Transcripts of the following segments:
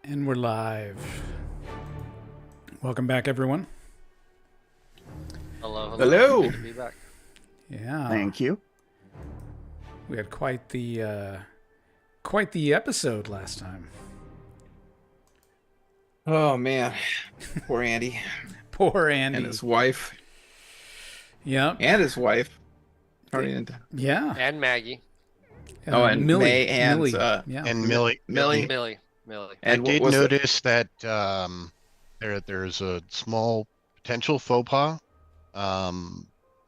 And we're live. Welcome back, everyone. Hello. Hello. Good to be back. Yeah. Thank you. We had quite the episode last time. Oh man, poor Andy Poor Andy. and his wife. Yep. And his wife. Yeah. And Maggie. And Millie. May and Millie. Yeah. And Millie. Millie. I And what did was it? notice that there's a small potential faux pas.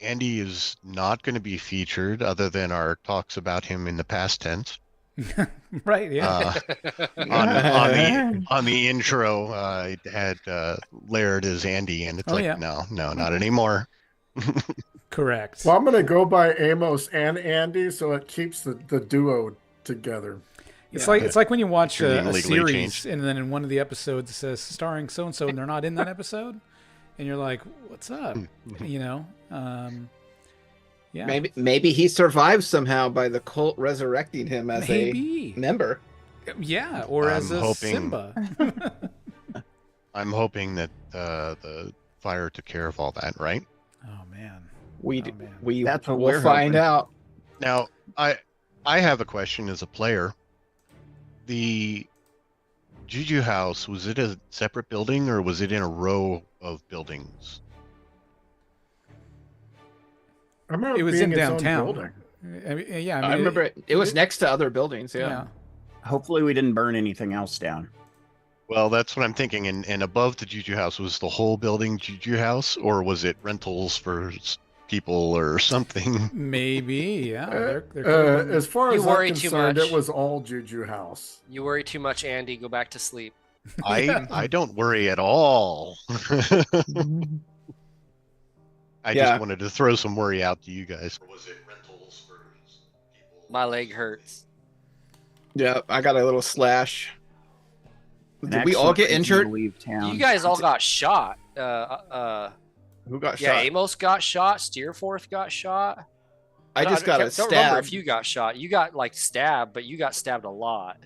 Andy is not going to be featured other than our talks about him in the past tense. Right. Yeah. On the intro, it had Laird as Andy, and it's no, not anymore. Correct. Well, I'm going to go by Amos and Andy, so it keeps the duo together. It's like when you watch a legally series, changed. and then in one of the episodes it says starring so and so, and they're not in that episode, and you're like, "What's up?" You know. Yeah. Maybe he survived somehow by the cult resurrecting him as a member. Yeah, or as a Simba. I'm hoping that the fire took care of all that, right? Oh man. That's what we'll find out. Now, I have a question as a player. The Juju house, was it a separate building or was it in a row of buildings? I remember it was being in its own downtown. building. I remember it was next to other buildings. Yeah. Hopefully we didn't burn anything else down. Well, that's what I'm thinking. And above the Juju house, was the whole building Juju house, or was it rentals for people or something? Maybe, yeah. As far as You worry I'm too concerned, much. it was all Juju House. You worry too much, Andy. Go back to sleep. I don't worry at all. I just wanted to throw some worry out to you guys. Or was it rentals for people? My leg hurts. Yeah, I got a little slash. An Did we all excellent get reason injured? to leave town. You guys all got shot. Who got Yeah, shot? Amos got shot. Steerforth got shot. I just got a don't remember stab. if you got shot. You got stabbed, but you got stabbed a lot.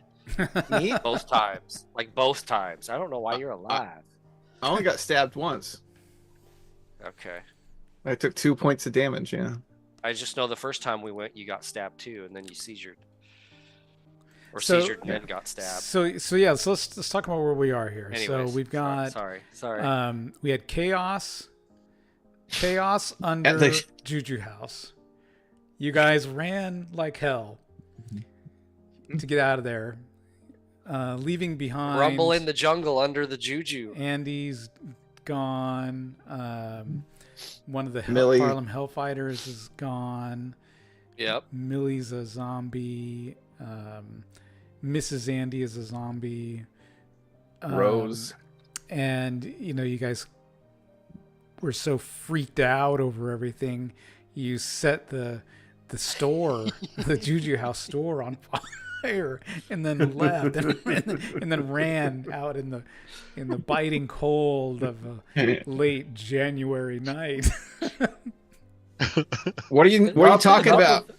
Me? Both times. Both times. I don't know why you're alive. I only got stabbed once. Okay. I took 2 points of damage. Yeah. I just know the first time we went, you got stabbed too, and then you seizured. Or So- seizured and then got stabbed. So let's talk about where we are here. Anyways, so we've got sorry. we had chaos under Juju house. You guys ran like hell to get out of there, leaving behind Rumble in the jungle under the juju. Andy's gone. One of the Millie. Harlem Hellfighters is gone. Yep. Millie's a zombie. Mrs. Andy is a zombie. Rose. And you guys were so freaked out over everything, you set the store, the Juju House store, on fire, and then left, and then ran out in the biting cold of a late January night. What are you talking about?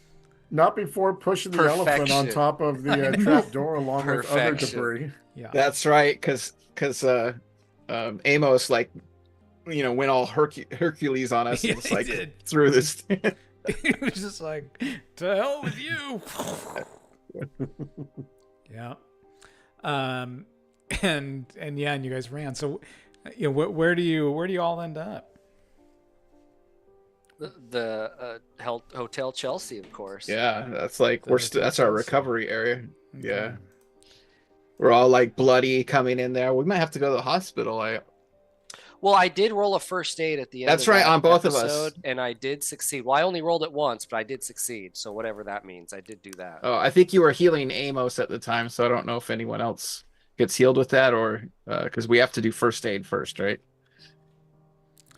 Not before pushing the elephant on Perfection. top of the trap door along with other Perfection. debris. Yeah. That's right, because Amos went all Hercules on us. Yeah, And it's he like did. through this. He was just like, to hell with you. Yeah. And you guys ran. So, where do you all end up? The Hotel Chelsea, of course. Yeah, that's like that's our recovery area. Okay. Yeah, we're all like bloody coming in there. We might have to go to the hospital. Well, I did roll a first aid at the end. That's of right, that on both of us. episode, and I did succeed. Well, I only rolled it once, but I did succeed. So whatever that means, I did do that. Oh, I think you were healing Amos at the time, so I don't know if anyone else gets healed with that, or because we have to do first aid first, right?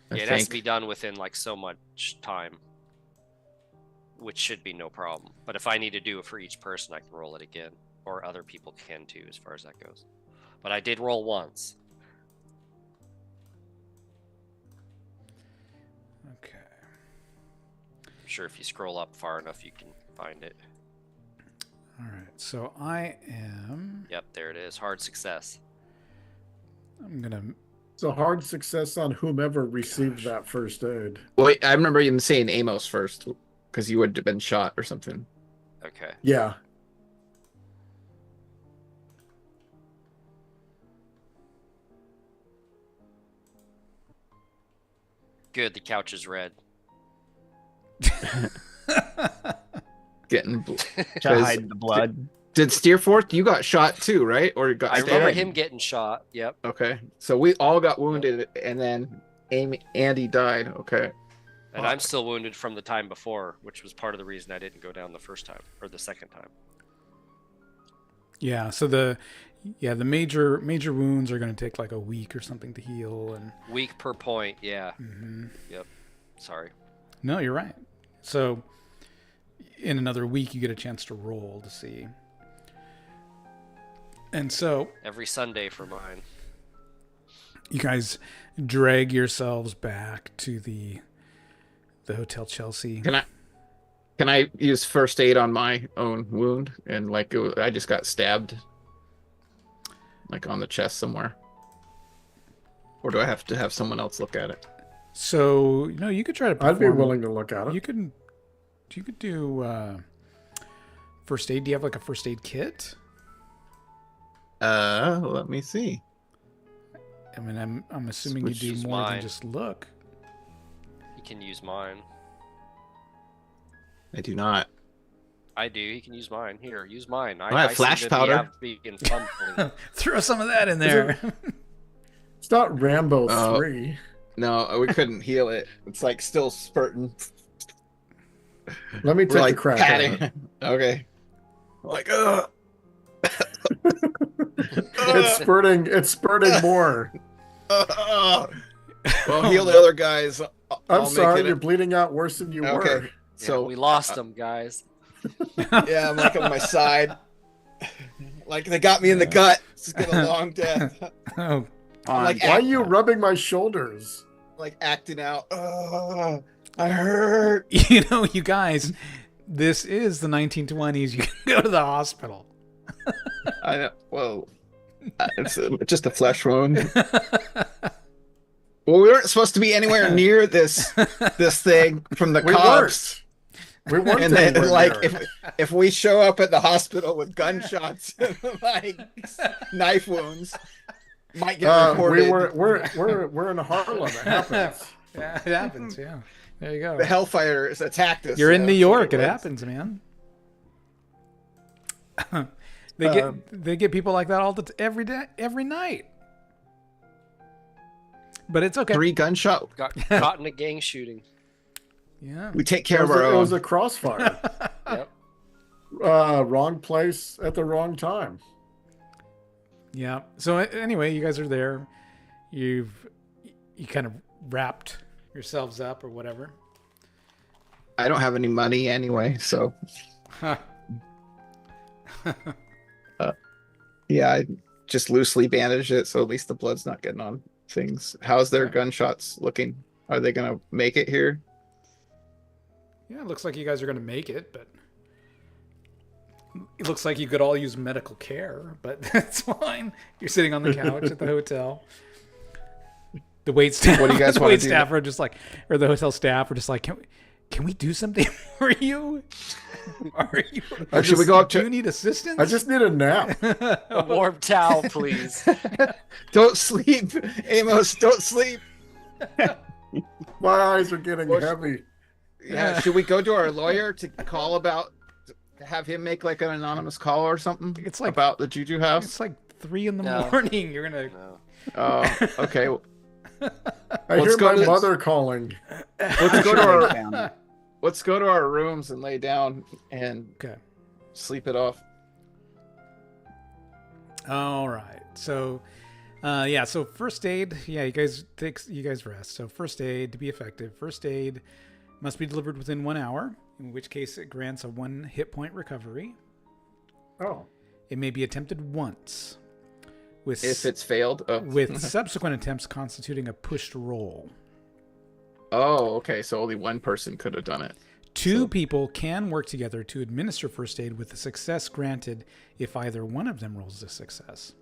Yeah, it has to be done within so much time, which should be no problem. But if I need to do it for each person, I can roll it again, or other people can too, as far as that goes. But I did roll once. Okay. I'm sure if you scroll up far enough, you can find it. All right. So I am. Yep, there it is. Hard success. I'm gonna. It's a hard success on whomever received that first aid. Well, I remember you saying Amos first because you would have been shot or something. Okay. Yeah. Good. The couch is red. Getting To hide the blood. Did Steerforth, you got shot too, right? Or got I stabbed? remember him getting shot. Yep. Okay, so we all got wounded, and then Andy died. Okay, And I'm still wounded from the time before, which was part of the reason I didn't go down the first time or the second time. Yeah. So the major wounds are gonna take like a week or something to heal, and. Week per point. Yeah. Mm-hmm. Yep. Sorry. No, you're right. So, in another week, you get a chance to roll to see. And so, Every Sunday for mine. you guys drag yourselves back to the Hotel Chelsea. can I use first aid on my own wound? And like I just got stabbed, like on the chest somewhere, or do I have to have someone else look at it? So, you could try to perform. I'd be willing to look at it. You could do first aid. Do you have like a first aid kit? Let me see. I mean, I'm assuming you Use do more mine. than just look. He can use mine. I do not. I do. He can use mine. Here, use mine. I have flash seem to powder. Be in fun. Throw some of that in there. It's not Rambo Oh. 3. No, we couldn't heal it. It's like still spurting. Let me We're take like a crack at patting. it. Okay. Like, ugh. It's spurting more. Well, heal the other guys. I'm I'll sorry, make you're it. bleeding out worse than you Okay. were. So we lost him, guys. yeah, I'm like on my side. Like they got me in the gut. This is gonna a long death. Oh, I'm like, Why are you rubbing my shoulders? like acting out. Oh, I hurt. you guys, this is the 1920s. You can go to the hospital. I know. Well, it's just a flesh wound. Well, we weren't supposed to be anywhere near this thing from the We cops. We weren't And then, anywhere like, near. if we show up at the hospital with gunshots, like knife wounds, might get reported. we're in Harlem. It happens. Yeah, it happens. Yeah, there you go. The Hellfighters attacked us. You're in New York. It was. happens, man. They get people like that every day, every night. But it's okay. 3 gunshot. Got caught in a gang shooting. Yeah. We take care It of was, our it own. was a crossfire. Yep. Wrong place at the wrong time. Yeah. So anyway, you guys are there. You kind of wrapped yourselves up or whatever. I don't have any money anyway, so yeah, I just loosely bandage it, so at least the blood's not getting on things. How's their Okay. gunshots looking? Are they gonna make it here? Yeah, it looks like you guys are going to make it, but it looks like you could all use medical care, but that's fine. You're sitting on the couch at the hotel. The wait staff. What do you guys the wanna wait do? staff are just like, or the hotel staff are just like, can we do something for you? Are you? Or should we go up Do to? you need assistance? I just need a nap. A warm towel, please. Don't sleep, Amos. Don't sleep. My eyes are getting Well, heavy. Yeah. Should we go to our lawyer to call about? Have him make like an anonymous call or something? It's like- about the Juju house. It's like 3 in the No. morning. You're gonna. No. Oh, okay. I Let's hear go my to this. mother calling. Let's go to Sure, our they found it. let's go to our rooms and lay down and Okay. sleep it off. All right. So, yeah. So first aid. Yeah, you guys rest. So first aid to be effective. First aid must be delivered within 1 hour, in which case it grants a 1 hit point recovery. Oh, It may be attempted once, with If it's failed, with subsequent attempts constituting a pushed roll. oh, okay. So only one person could have done it. 2 people can work together to administer first aid with a success granted if either one of them rolls a success.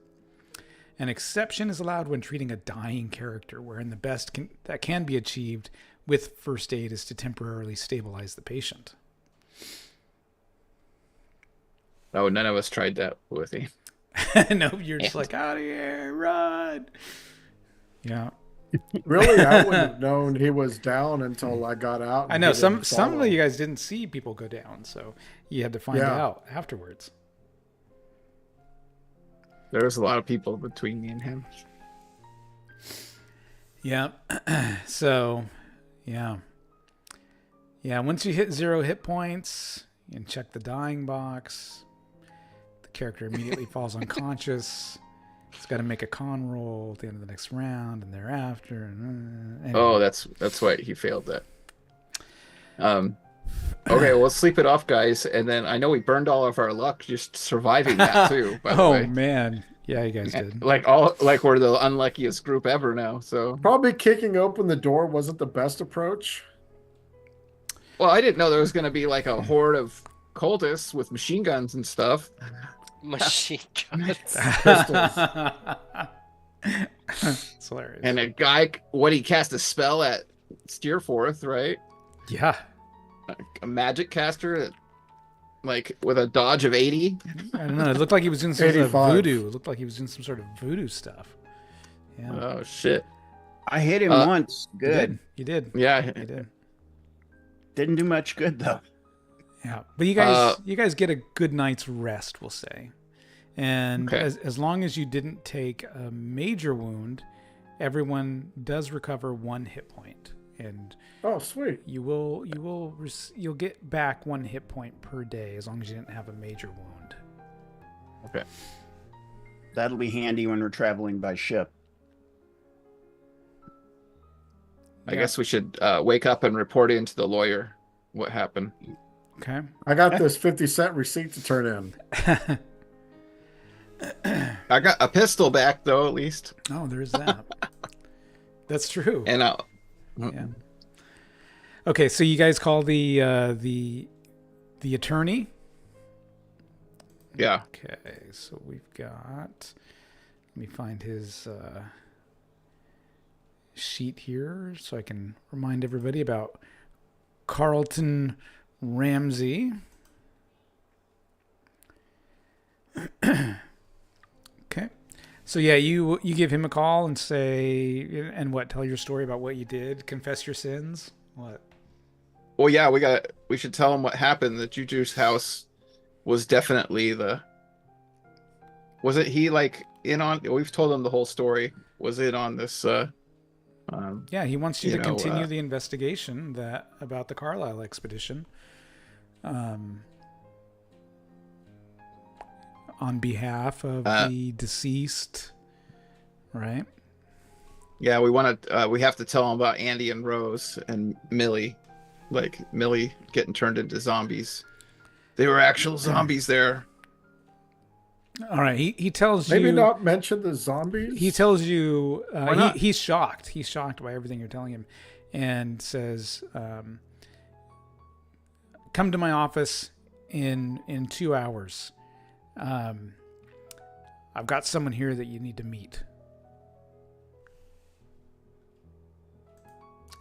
An exception is allowed when treating a dying character, wherein the best that can be achieved with first aid is to temporarily stabilize the patient. Oh, none of us tried that with him. No, you're just like, out of here, run. Yeah. Really, I wouldn't have known he was down until I got out. I know some of you guys didn't see people go down, so you had to find out afterwards. There was a lot of people between me and him. Yeah. So, yeah. Yeah, once you hit 0 hit points, you can check the dying box. The character immediately falls unconscious. It's got to make a con roll at the end of the next round and thereafter. Anyway. Oh, that's why he failed that. Okay, well, let's sleep it off, guys. And then I know we burned all of our luck just surviving that too. By the way. Man, yeah, you guys did. Like we're the unluckiest group ever now. So probably kicking open the door wasn't the best approach. Well, I didn't know there was going to be like a horde of cultists with machine guns and stuff. Machine guns. Pistols. It's hilarious. And a guy, he cast a spell at Steerforth, right? Yeah. A magic caster that, like, with a dodge of 80. I don't know. It looked like he was doing some sort of 85. voodoo. It looked like he was doing some sort of voodoo stuff. Yeah. Oh, shit. I hit him once. You Good. did. Yeah. You did. Didn't do much good though. Yeah. But you guys get a good night's rest, we'll say. And Okay. as long as you didn't take a major wound, everyone does recover 1 hit point. And Oh, sweet. you'll get back 1 hit point per day as long as you didn't have a major wound. Okay. That'll be handy when we're traveling by ship. I guess we should wake up and report in to the lawyer what happened. Okay. I got this 50-cent receipt to turn in. I got a pistol back, though, at least. Oh, there's that. That's true. And Yeah. Okay, so you guys call the attorney. yeah. Okay, so we've got. Let me find his sheet here so I can remind everybody about Carlton Ramsey. Okay. So yeah, you give him a call and say, and what? Tell your story about what you did. Confess your sins. What? Well, yeah, we should tell him what happened. The Juju's house was definitely was it he like in on? We've told him the whole story. Was it on this? Yeah, he wants you to continue the investigation about the Carlisle expedition. On behalf of the deceased, right? Yeah, we have to tell him about Andy and Rose and Millie. Like Millie getting turned into zombies. They were actual zombies there. All right, he tells you. Maybe not mention the zombies. He tells you not? he's shocked. He's shocked by everything you're telling him, and says, "Come to my office in 2 hours. I've got someone here that you need to meet."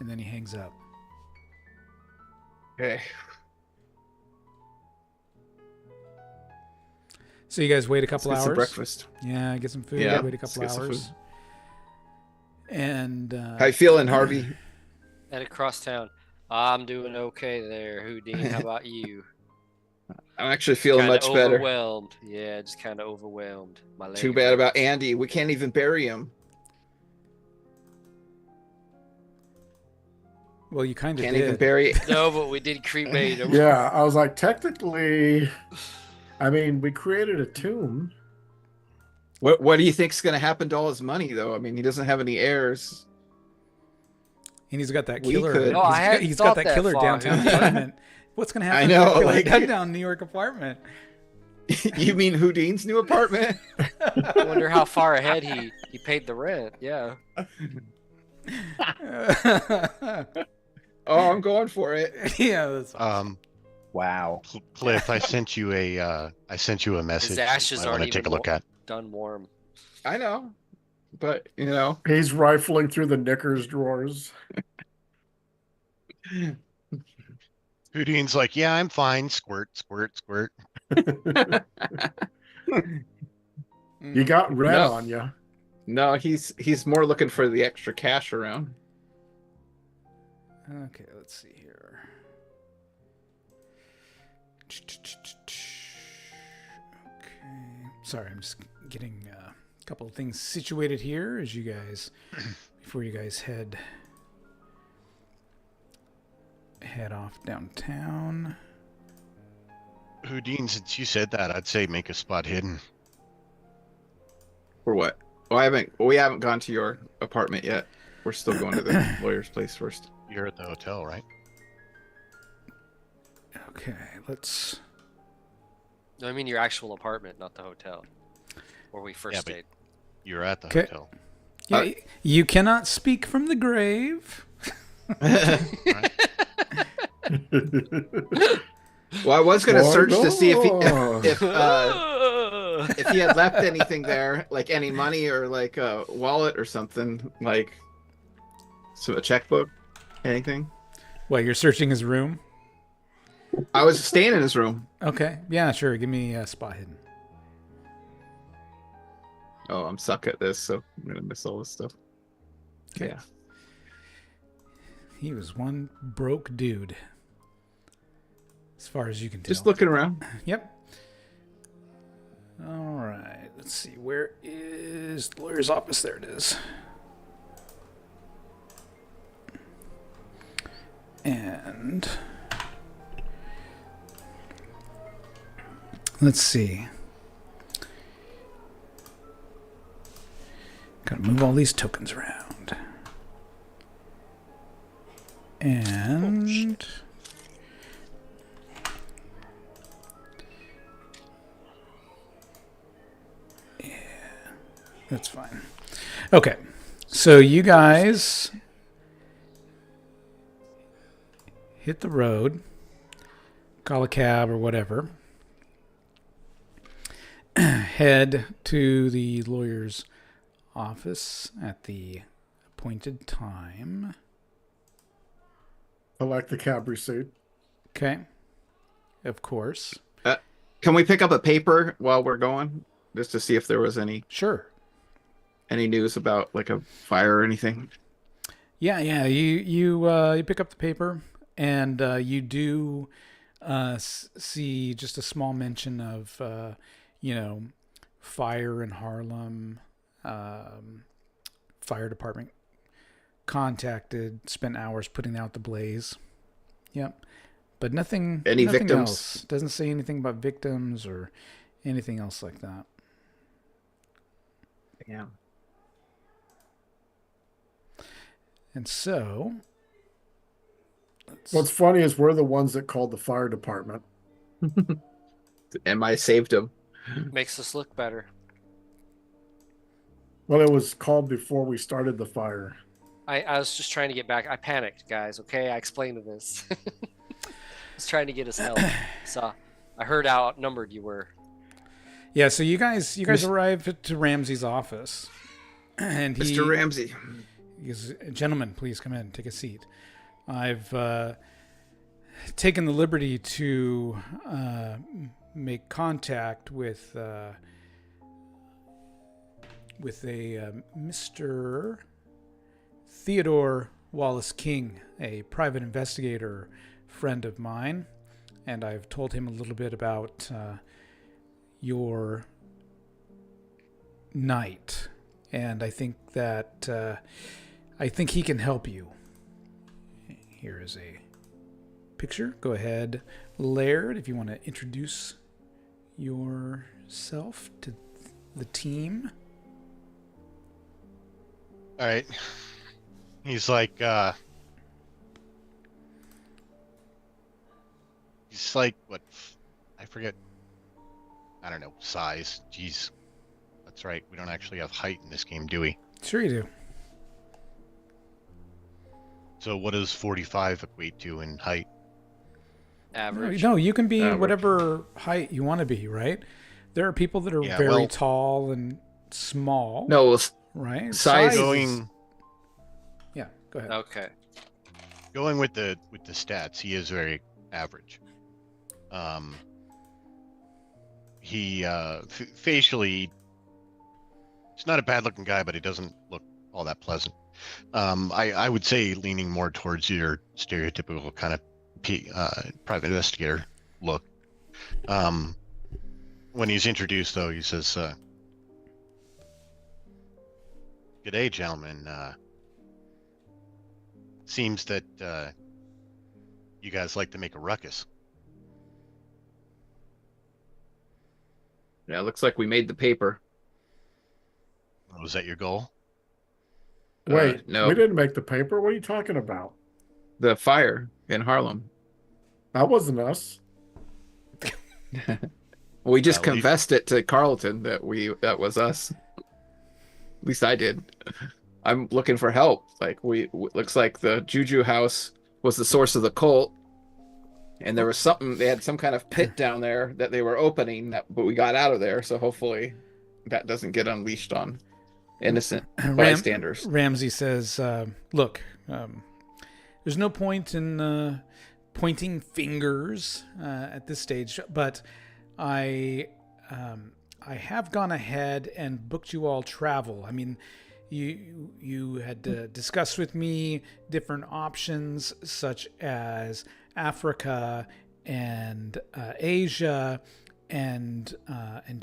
And then he hangs up. Okay. So you guys wait a couple Let's get hours. some breakfast. Yeah, get some food. Yeah, Wait a couple let's get some hours. food. And How you feeling, Harvey? Head across town. I'm doing okay there, Houdini. How about you? I'm actually feeling Kinda much better. overwhelmed. Yeah, just kind of overwhelmed. My leg Too bad hurts. about Andy. We can't even bury him. well, you kind of Can't did. even bury. No, but we did cremate him. Yeah, I was like, technically, I mean, we created a tomb. What do you think's going to happen to all his money, though? I mean, he doesn't have any heirs. And he's got that We killer. could- No, I hadn't he's got thought that that killer far. downtown apartment. What's gonna happen? I know, to that killer like- downtown New York apartment? You mean Houdin's new apartment? I wonder how far ahead he paid the rent. Yeah. Oh, I'm going for it. Yeah, that's awesome. Wow. Cliff, I sent you a message. His ashes I want aren't to take a even look at. done warm. I know. but you know. He's rifling through the knickers drawers. Houdin's like, yeah, I'm fine. Squirt, squirt, squirt. You got red No. on you. No, he's more looking for the extra cash around. Okay, let's see here. Okay. Sorry, I'm just getting a couple of things situated here as you guys, before you guys head off downtown. Houdin, since you said that, I'd say make a spot hidden. For what? Well, we haven't gone to your apartment yet. We're still going to the lawyer's place first. You're at the hotel, right? Okay, let's... No, I mean your actual apartment, not the hotel where we first Yeah, but- stayed. You're at the Okay. hotel. Yeah, you cannot speak from the grave. Right? Well, I was gonna Why search to see if not? if he had left anything there, like any money or like a wallet or something, like a checkbook, anything. What, you're searching his room? I was staying in his room. Okay, yeah, sure. Give me a spot hidden. Oh, I'm suck at this, so I'm gonna miss all this stuff. Okay. Yeah. He was one broke dude, as far as you can tell. Just looking around. Yep. All right. Let's see. Where is the lawyer's office? There it is. And let's see. Gotta move all these tokens around. And yeah, that's fine. Okay, so you guys hit the road, call a cab or whatever, head to the lawyer's office at the appointed time. Collect the cab receipt. Okay. Of course. Can we pick up a paper while we're going, just to see if there was any Sure. news about like a fire or anything? Yeah. You pick up the paper, and you do see just a small mention of fire in Harlem. Fire department contacted, spent hours putting out the blaze. Yep. But nothing Any nothing victims? else. Doesn't say anything about victims or anything else like that. Yeah. And so What's funny is we're the ones that called the fire department. And I saved him. Makes us look better. Well, it was called before we started the fire. I was just trying to get back. I panicked, guys. Okay, I explained this. I was trying to get us help. So I heard how outnumbered you were. yeah, so you guys arrive to Ramsey's office, and he Mr. Ramsey. He goes, "Gentlemen, please come in, take a seat. I've taken the liberty to make contact with a Mr. Theodore Wallace King, a private investigator friend of mine, and I've told him a little bit about your night, and I think that he can help you. Here is a picture. Go ahead, Laird, if you want to introduce yourself to the team." All right. He's like, what? I forget. I don't know. Size. Jeez. That's right. We don't actually have height in this game, do we? Sure you do. So what does 45 equate to in height? Average. No, you can be Average. whatever height you want to be, right? There are people that are Yeah, very well- tall and small. No, right? Size is- Going Yeah, go ahead. Okay. going with the stats, he is very average. He facially, he's not a bad looking guy, but he doesn't look all that pleasant. I would say leaning more towards your stereotypical kind of private investigator look. When he's introduced, though, he says, "Good day, gentlemen. Seems that you guys like to make a ruckus." Yeah, looks like we made the paper. Was that your goal? Wait, No. we didn't make the paper. What are you talking about? The fire in Harlem. That wasn't us. We just Well, confessed it to Carlton that was us. At least I did. I'm looking for help. Like looks like the Juju house was the source of the cult, and there was something. They had some kind of pit down there that they were opening, but we got out of there. So hopefully, that doesn't get unleashed on innocent bystanders. Ramsey says, "Look, there's no point in pointing fingers at this stage, but I have gone ahead and booked you all travel. I mean, you had discussed with me different options such as Africa and Asia and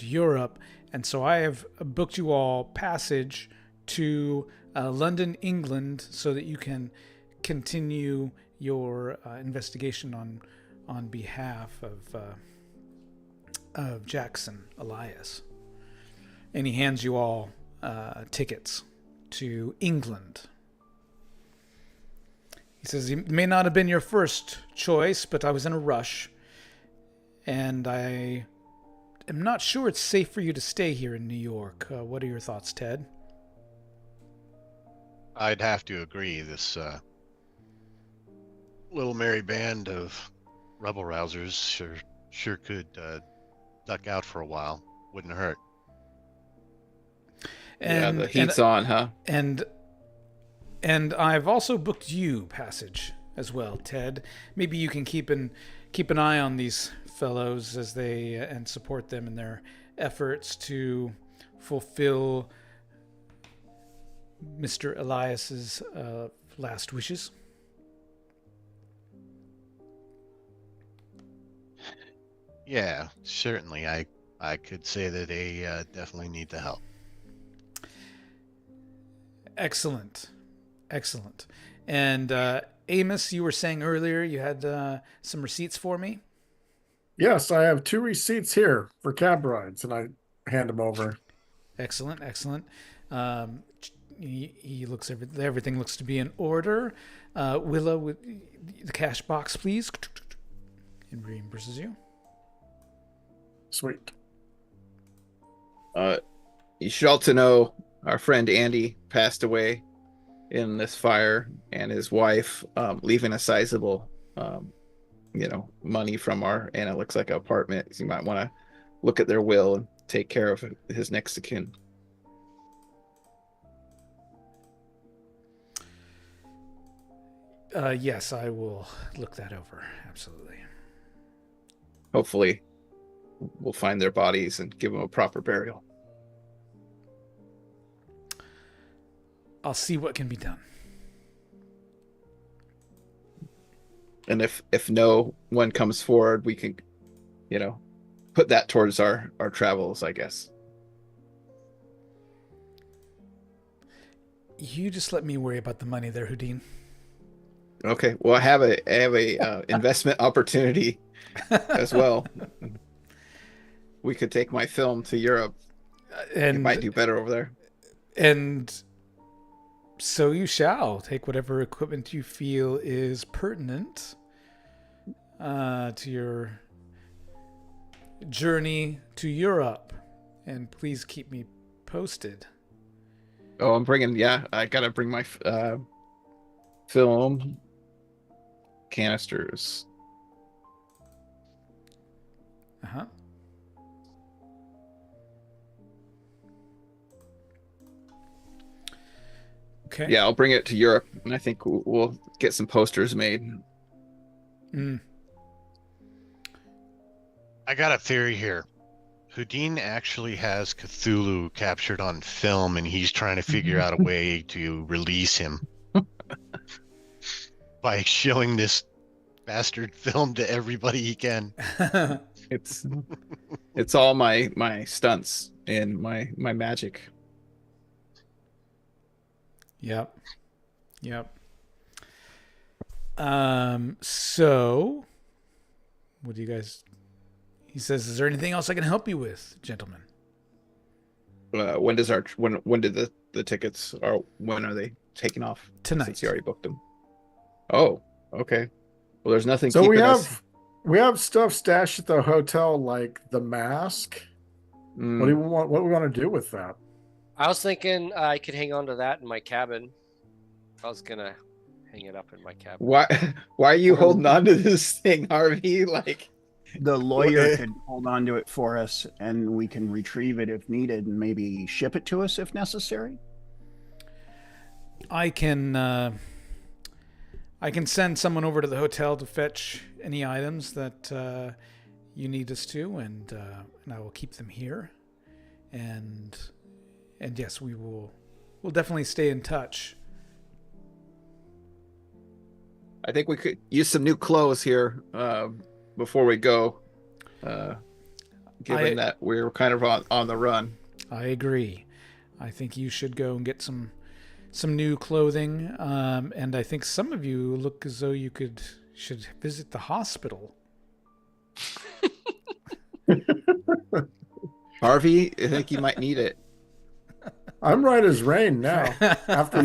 Europe, and so I have booked you all passage to London, England, so that you can continue your investigation on behalf of Jackson Elias." And he hands you all tickets to England. He says, "It may not have been your first choice, but I was in a rush, and I am not sure it's safe for you to stay here in New York. What are your thoughts, Ted?" I'd have to agree. This little merry band of rebel rousers sure could duck out for a while. Wouldn't hurt. Yeah, the heat's on, huh? And I've also booked you passage as well, Ted. Maybe you can keep an eye on these fellows as they and support them in their efforts to fulfill Mr. Elias's last wishes. Yeah, certainly. I could say that they definitely need the help. Excellent. And Amos, you were saying earlier you had some receipts for me? Yes, I have 2 receipts here for cab rides, and I hand them over. Excellent. He looks everything looks to be in order. Willa, with the cash box, please, and reimburses you. Sweet. You should also know our friend Andy passed away in this fire, and his wife, leaving a sizable, money from and it looks like an apartment. So you might want to look at their will and take care of his next of kin. Yes, I will look that over. Absolutely. Hopefully, we'll find their bodies and give them a proper burial. I'll see what can be done. And if no one comes forward, we can, put that towards our travels, I guess. You just let me worry about the money there, Houdin. Okay. Well, I have a investment opportunity as well. We could take my film to Europe. And you might do better over there. And so you shall take whatever equipment you feel is pertinent to your journey to Europe, and please keep me posted. Oh, I gotta bring my film canisters. Uh-huh. Okay. Yeah, I'll bring it to Europe, and I think we'll get some posters made. I got a theory here. Houdin actually has Cthulhu captured on film, and he's trying to figure out a way to release him by showing this bastard film to everybody he can. It's all my stunts and my magic. Yep. So what do you guys? He says, "Is there anything else I can help you with, gentlemen?" When did the tickets when are they taking off? Tonight. Since you already booked them. Oh, okay. Well, there's nothing. So keeping us... we have stuff stashed at the hotel, like the mask. What do you want? What do we want to do with that? I was thinking I could hang on to that in my cabin. I was gonna hang it up in my cabin. Why are you holding on to this thing, Harvey? Like, The lawyer could hold on to it for us, and we can retrieve it if needed, and maybe ship it to us if necessary. I can send someone over to the hotel to fetch any items that you need us to, and I will keep them here. And yes, we'll definitely stay in touch. I think we could use some new clothes here before we go, given that we're kind of on the run. I agree. I think you should go and get some new clothing, and I think some of you look as though you should visit the hospital. Harvey, I think you might need it. I'm right as rain now. After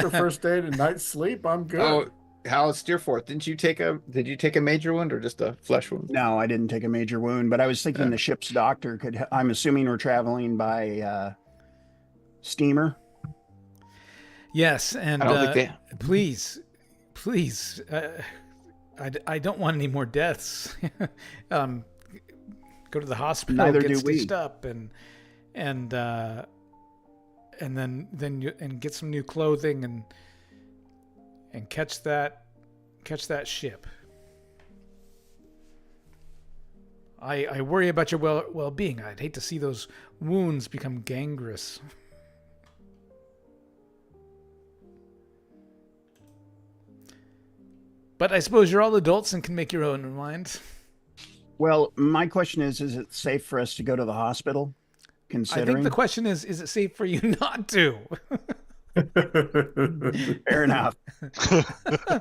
first aid and night's sleep, I'm good. Oh, how's Steerforth? Did you take a major wound or just a flesh wound? No, I didn't take a major wound, but I was thinking the ship's doctor could. I'm assuming we're traveling by steamer. Yes, and I don't think please, I don't want any more deaths. Go to the hospital, Neither get do we. stitched up, and then get some new clothing and catch that ship. I worry about your well-being. I'd hate to see those wounds become gangrenous. But I suppose you're all adults and can make your own mind. Well, my question is it safe for us to go to the hospital? I Considering think the question is it safe for you not to? fair enough.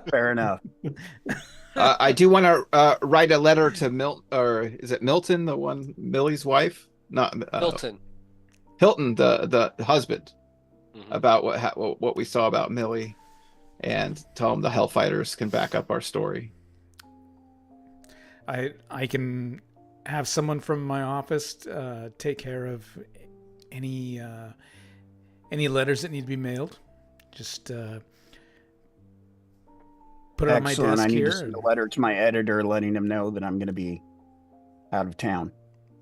Fair enough. I do want to write a letter to Milton, or is it Milton, the one Millie's wife? Not Milton. Hilton, the husband, Mhm. about what we saw about Millie, and tell him the Hellfighters can back up our story. I can have someone from my office take care of any letters that need to be mailed. Just put it on my Excellent. desk I need here. to send a letter to my editor letting him know that I'm going to be out of town.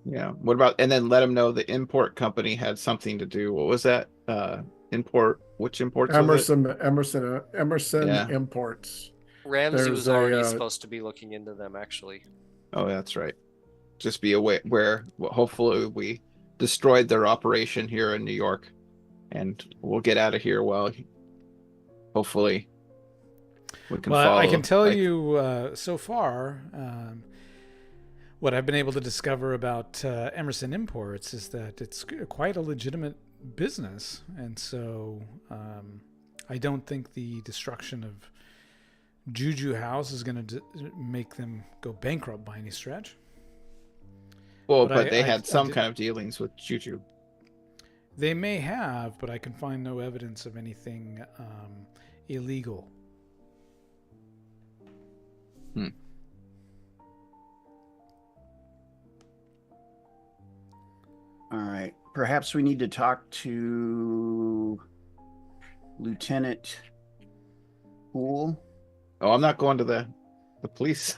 Yeah. What about, and then let him know the import company had something to do. What was that? Import? Which imports? Was it? Emerson Yeah. Imports. Ramsey There's was already a, supposed to be looking into them, actually. Oh, that's right. Just be aware where hopefully we destroyed their operation here in New York, and we'll get out of here. Well, hopefully we can follow. I can tell you so far, what I've been able to discover about Emerson Imports is that it's quite a legitimate business, and so I don't think the destruction of Juju House is going to make them go bankrupt by any stretch. Well, but they had some kind of dealings with Juju. They may have, but I can find no evidence of anything illegal. All right. Perhaps we need to talk to Lieutenant Poole. Oh, I'm not going to the police.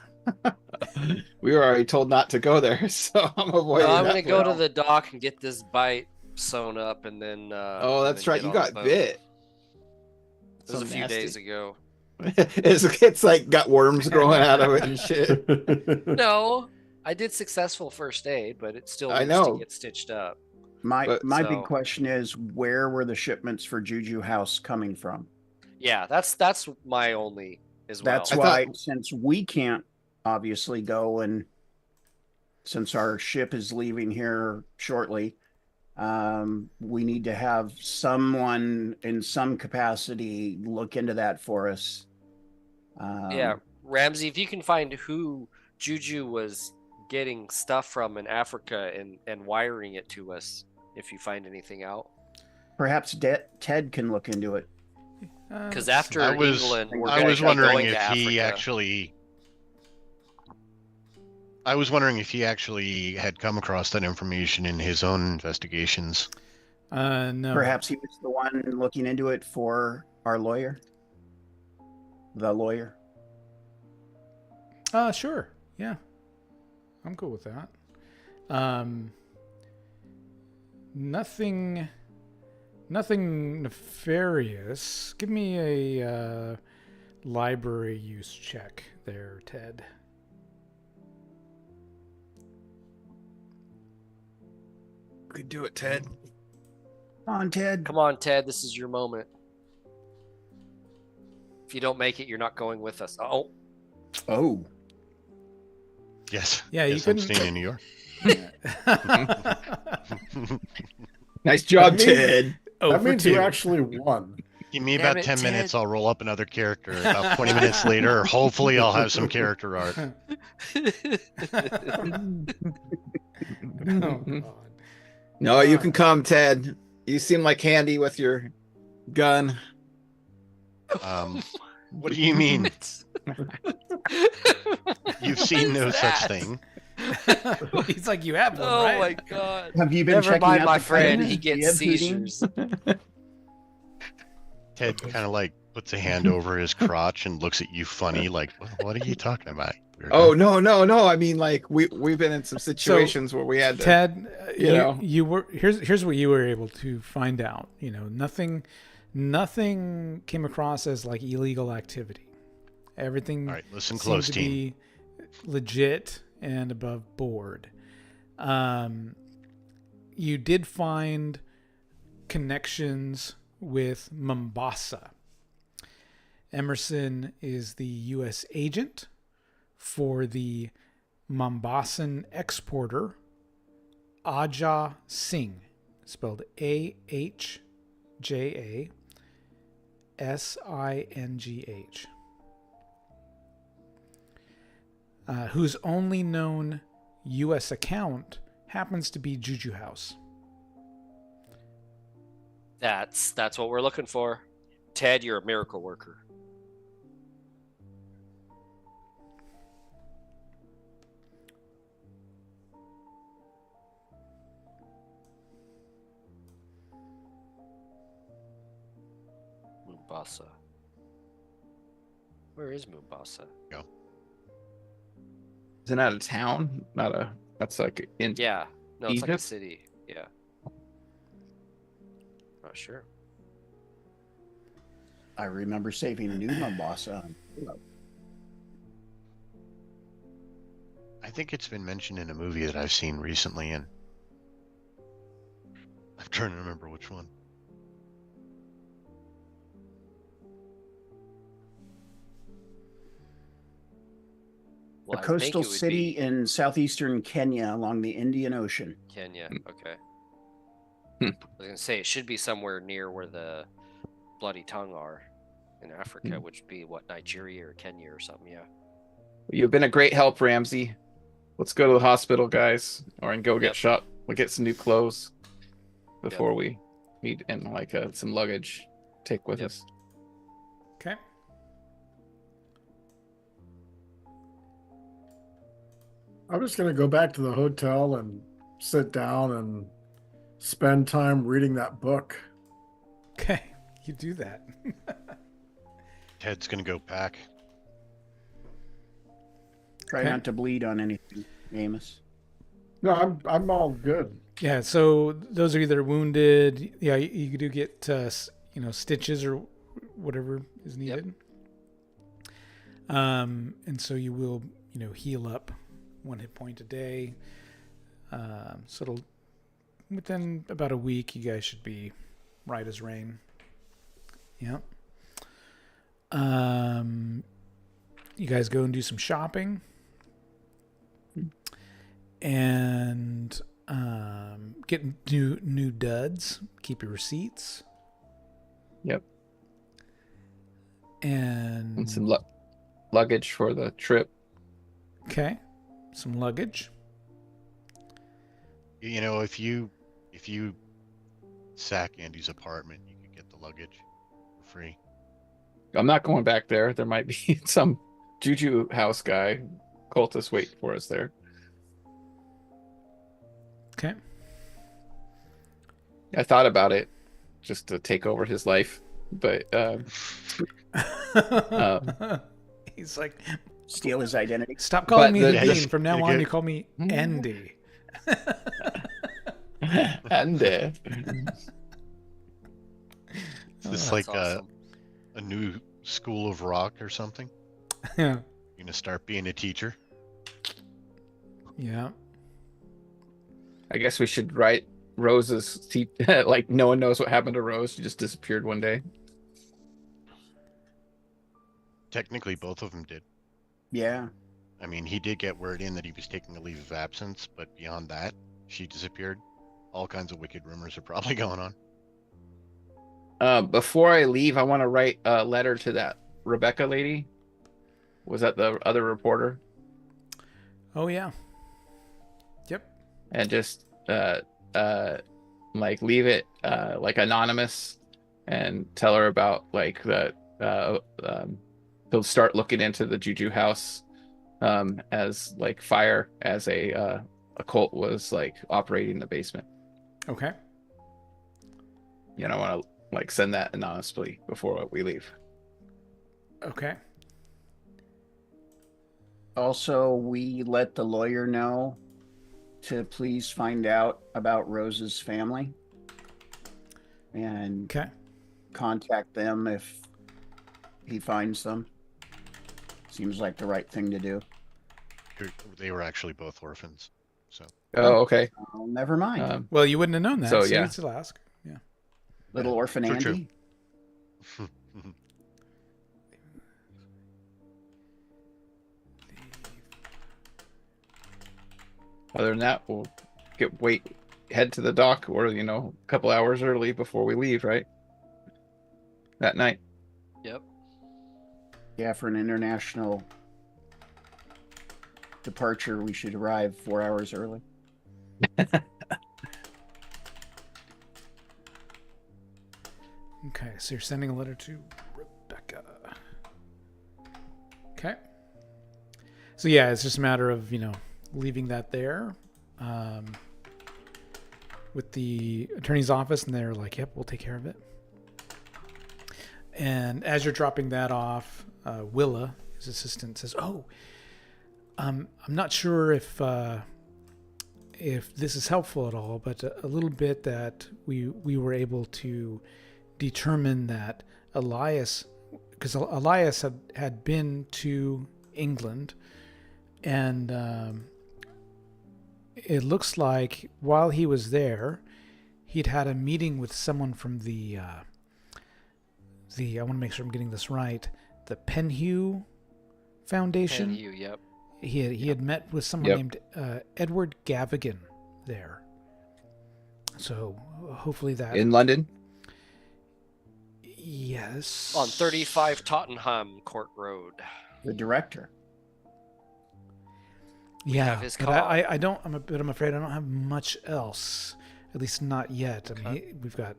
We were already told not to go there, so I'm avoiding. No, I'm that going to go place. to the dock and get this bite sewn up, and then. Oh, that's then right. get You on the got boat. bit. It was a few days ago. It's like got worms growing out of it and shit. No, I did successful first aid, but it still I needs know. to get stitched up. My So- big question is, where were the shipments for Juju House coming from? Yeah, that's my only as well. That's I why, thought- since we can't obviously go, and since our ship is leaving here shortly, we need to have someone in some capacity look into that for us. Yeah, Ramsey, if you can find who Juju was getting stuff from in Africa and wiring it to us, if you find anything out. Perhaps Ted can look into it. Because after I was England, we're I gonna was be wondering going if to he Africa. actually. I was wondering if he actually had come across that information in his own investigations. No. Perhaps he was the one looking into it for our lawyer. The lawyer. Sure. Yeah. I'm cool with that. Nothing nefarious. Give me a library use check there, Ted. Could do it, Ted. Come on, Ted. Come on, Ted, this is your moment. If you don't make it, you're not going with us. Oh, Oh, Yes. Yeah, you yes, I'm couldn't- staying in New York. Nice job, That means- Ted. That means you actually won. Give me Damn about it, 10 minutes. Ted. I'll roll up another character. About 20 minutes later, hopefully, I'll have some character art. Oh, God. No, you can come, Ted. You seem like handy with your gun. What do you mean? You've seen no such that? thing. He's like, you have one, Oh right? my god. have you been Never checking mind, out my the friend. planes? He Do you gets have Hooting? seizures. Ted kind of like puts a hand over his crotch and looks at you funny, like, what are you talking about? weirdo?" Oh no! I mean, like we've been in some situations where we had to. Ted, you know. you were here's what you were able to find out. Nothing came across as like illegal activity. Everything All right, listen seemed close, to team. be legit and above board. You did find connections with Mombasa. Emerson is the U.S. agent for the Mombasan exporter Aja Singh, spelled AHJASINGH, whose only known U.S. account happens to be Juju House. That's what we're looking for. Ted, you're a miracle worker. Mombasa. Where is Mombasa? Isn't that a town? Not a. That's like in. Yeah. No, it's like a Egypt? city. Yeah. Not sure. I remember saving New Mombasa. I think it's been mentioned in a movie that I've seen recently, and I'm trying to remember which one. Well, A I think coastal it would city be in southeastern Kenya along the Indian Ocean. Kenya. Okay. Hmm. I was gonna say it should be somewhere near where the Bloody Tongue are in Africa, which would be what, Nigeria or Kenya or something. Yeah. You've been a great help, Ramsey. Let's go to the hospital, guys, or and go get Yep. shot. We'll get some new clothes before we meet, and like some luggage take with Yep. us. Okay. I'm just going to go back to the hotel and sit down and spend time reading that book. Okay. You do that. Ted's gonna go pack. Try Okay. not to bleed on anything, Amos. No, I'm all good. Yeah, so those are either wounded. Yeah, you do get stitches or whatever is needed. And so you will, heal up 1 hit point a day. So it'll, within about a week, you guys should be right as rain. Yeah. You guys go and do some shopping. And get new duds. Keep your receipts. Yep. And some luggage for the trip. Okay. Some luggage. If you sack Andy's apartment, you could get the luggage for free. I'm not going back there. There might be some juju house guy, cultist waiting for us there. Okay. I thought about it, just to take over his life, but he's like, Steal his identity. stop calling me But the the- Bean. From now on, you call me Andy. and Is this like awesome. a new school of rock or something? Yeah. You're gonna start being a teacher? Yeah. I guess we should write Rose's like no one knows what happened to Rose. She just disappeared one day. Technically, both of them did. Yeah. I mean, he did get word in that he was taking a leave of absence, but beyond that, she disappeared. All kinds of wicked rumors are probably going on. Before I leave, I want to write a letter to that Rebecca lady. Was that the other reporter? Oh, yeah. Yep. And just like leave it like anonymous and tell her about like that he'll start looking into the juju house as like fire as a cult was like operating in the basement. Okay. I want to like send that anonymously before we leave. Okay. Also, we let the lawyer know to please find out about Rose's family and Okay. contact them if he finds them. Seems like the right thing to do. They were actually both orphans, so. Oh, okay. Oh, never mind. Well, you wouldn't have known that, So, so yeah. you still ask. Yeah. Little orphan true, Andy. true. Other than that, we'll head to the dock or a couple hours early before we leave, right? That night. Yep. Yeah, for an international departure, we should arrive 4 hours early. Okay, so you're sending a letter to Rebecca. Okay. So yeah, it's just a matter of, leaving that there with the attorney's office, and they're like, yep, we'll take care of it. And as you're dropping that off, Willa, his assistant, says, oh, I'm not sure if this is helpful at all, but a little bit that we were able to determine that Elias, because Elias had been to England, and it looks like while he was there, he'd had a meeting with someone from the I want to make sure I'm getting this right, the Penhew Foundation. Penhew, yep. He had met with someone named Edward Gavigan there. So hopefully that In London? yes, On 35 Tottenham Court Road. The director. Yeah, have his but car. I'm afraid I don't have much else. At least not yet. I mean, we've got,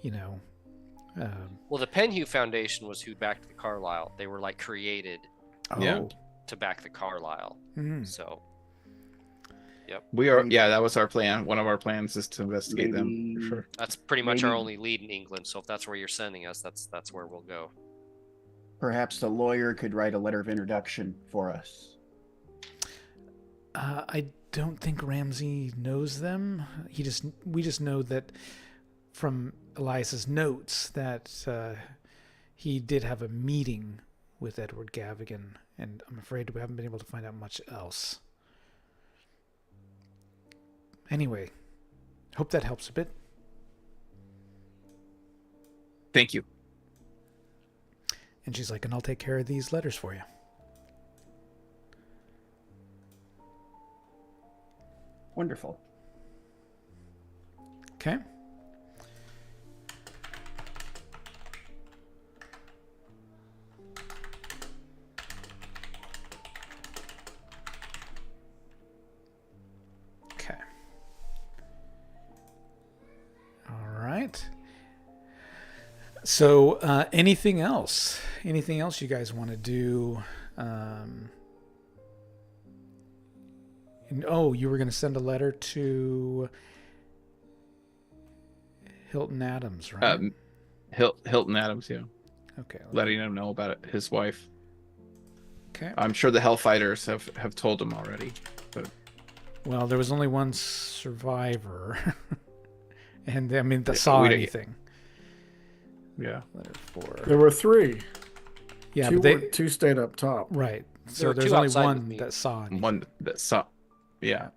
Well, the Penhew Foundation was who backed the Carlyle. They were like created Yeah. to back the Carlyle. Mhm. So, We are, yeah, that was our plan. One of our plans is to investigate them Maybe- for sure. that's pretty much our Maybe- only lead in England. So if that's where you're sending us, that's where we'll go. Perhaps the lawyer could write a letter of introduction for us. I don't think Ramsey knows them. We just know that from Elias's notes that he did have a meeting with Edward Gavigan, and I'm afraid we haven't been able to find out much else. Anyway, hope that helps a bit. Thank you. And she's like, and I'll take care of these letters for you. Wonderful. Okay. Okay. All right. So, anything else? Anything else you guys want to do? You were going to send a letter to Hilton Adams, right? Hilton Adams, yeah. Okay. Letting him know about it, his wife. Okay. I'm sure the Hellfighters have told him already. But Well, there was only one survivor, and I mean, that saw we didn't- anything. yeah. Letter 4. There were 3. Yeah, two, but two stayed up top. right. There So were there's two only outside with one me. that saw anything. One that saw. Yeah.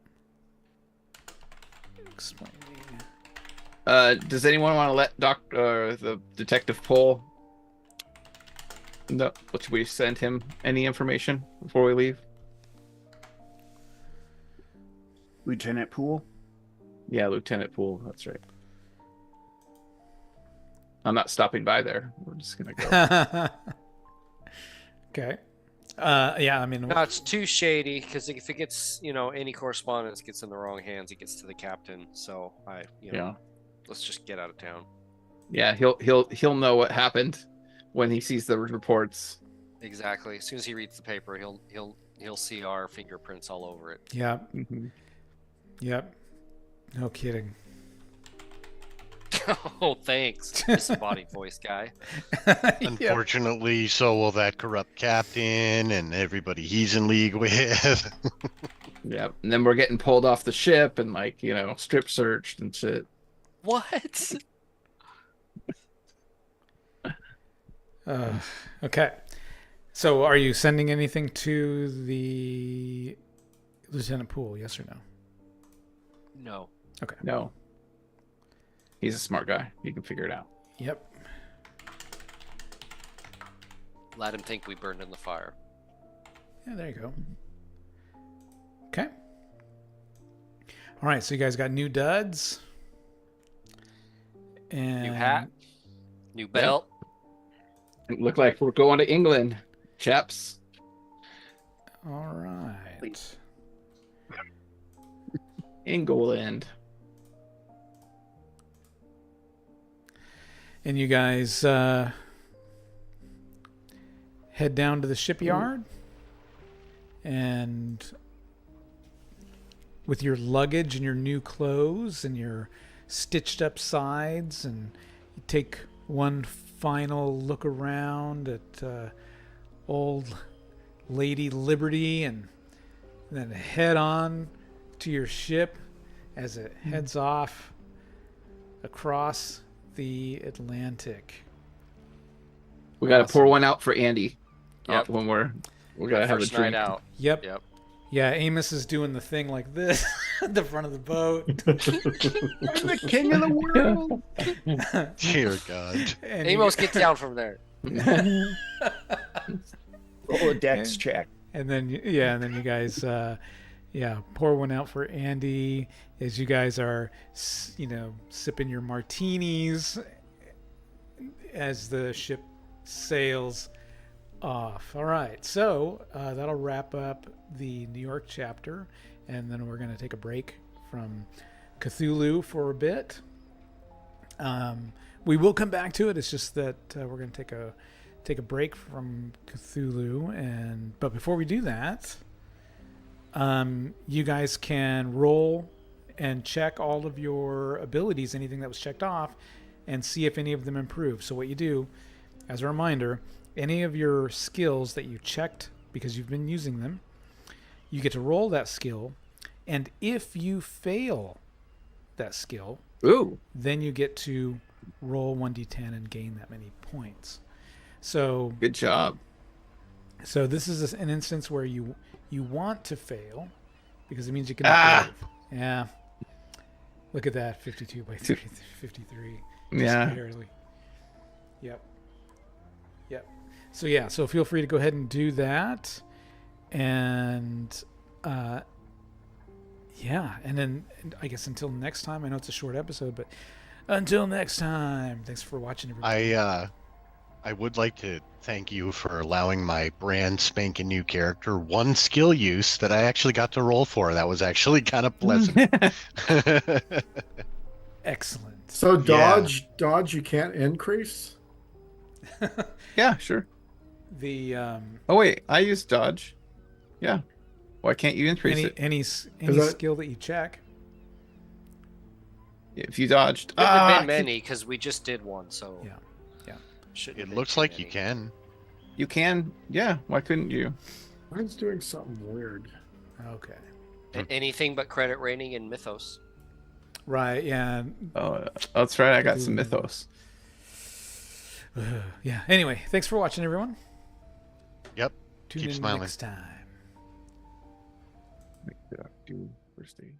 Explaining. Does anyone want to let the detective Pohl know? Should we send him any information before we leave? Lieutenant Poole. Yeah, Lieutenant Poole. That's right. I'm not stopping by there. We're just gonna go. Okay. Yeah, I mean, No, it's too shady because if it gets, any correspondence gets in the wrong hands, it gets to the captain. So Yeah. let's just get out of town. Yeah, he'll know what happened when he sees the reports. Exactly. As soon as he reads the paper, he'll see our fingerprints all over it. yeah, Mm-hmm. yep. No kidding. Oh, thanks, disembodied voice guy. Yep. Unfortunately, so will that corrupt captain and everybody he's in league with. Yeah, and then we're getting pulled off the ship and strip searched and shit. What? Okay. So, are you sending anything to the Lieutenant Poole? Yes or no? No. Okay. No, he's a smart guy. He can figure it out. Yep. Let him think we burned in the fire. Yeah, there you go. Okay. All right, so you guys got new duds. And New hat, new belt. It looked like we're going to England, chaps. All right. England. And you guys head down to the shipyard, and with your luggage and your new clothes and your stitched up sides, and you take one final look around at old Lady Liberty, and then head on to your ship as it heads off across the Atlantic. We got to Awesome. pour one out for Andy. Yep. When we're gonna have a First drink. night out. Yep. Yep. Yeah, Amos is doing the thing like this at the front of the boat. I'm the king of the world. Dear God. And Amos, get down from there. Roll a dex check. and then you guys pour one out for Andy as you guys are sipping your martinis as the ship sails off. All right, so that'll wrap up the New York chapter, and then we're going to take a break from Cthulhu for a bit. We will come back to it. It's just that we're going to take a break from Cthulhu, but before we do that, you guys can roll and check all of your abilities, anything that was checked off, and see if any of them improve. So what you do, as a reminder, any of your skills that you checked because you've been using them, you get to roll that skill, and if you fail that skill, Ooh. then you get to roll 1d10 and gain that many points. So Good job. So this is an instance where you want to fail because it means you can improve. Yeah. Look at that, 52 by 30, 53. Just Yeah. barely. Yep. So yeah, so feel free to go ahead and do that. And yeah, and then I guess until next time, I know it's a short episode, but until next time, thanks for watching, everybody. I would like to thank you for allowing my brand spanking new character one skill use that I actually got to roll for. That was actually kind of pleasant. Excellent. So dodge, you can't increase. Yeah, sure. The Oh wait, I use dodge. Yeah. Why can't you increase it? any that- skill that you check. If you dodged. Couldn't have been many because we just did one, so Yeah. shouldn't It have been looks too like you many. can. You can. Yeah. Why couldn't you? Mine's doing something weird. Okay. Anything but credit rating in Mythos. Right. Yeah. Oh, that's right. I got some mythos. Yeah. Anyway, thanks for watching, everyone. Yep. Tune Keep in smiling. next time. Do first aid.